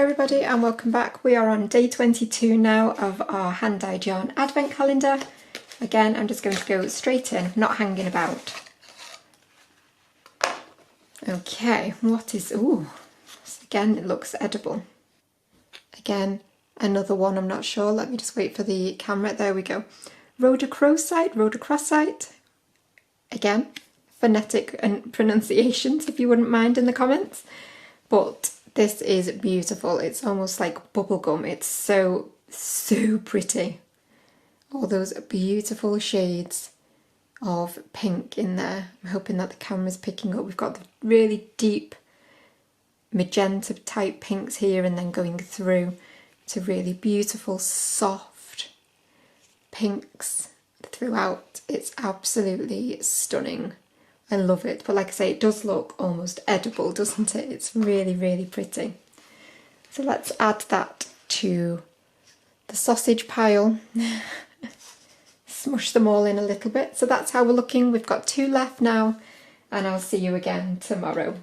everybody and welcome back. We are on day 22 now of our hand dyed yarn advent calendar. Again, I'm just going to go straight in, not hanging about. Okay, what is, ooh, again it looks edible. Again, another one, I'm not sure, let me just wait for the camera, there we go. Rhodochrosite. Again, phonetic and pronunciations if you wouldn't mind in the comments. But this is beautiful, it's almost like bubblegum, it's so pretty. All those beautiful shades of pink in there. I'm hoping that the camera's picking up. We've got the really deep magenta type pinks here and then going through to really beautiful soft pinks throughout. It's absolutely stunning. I love it, but like I say, it does look almost edible, doesn't it? It's really pretty. So let's add that to the sausage pile. Smush them all in a little bit. So that's how we're looking. We've got 2 left now, and I'll see you again tomorrow.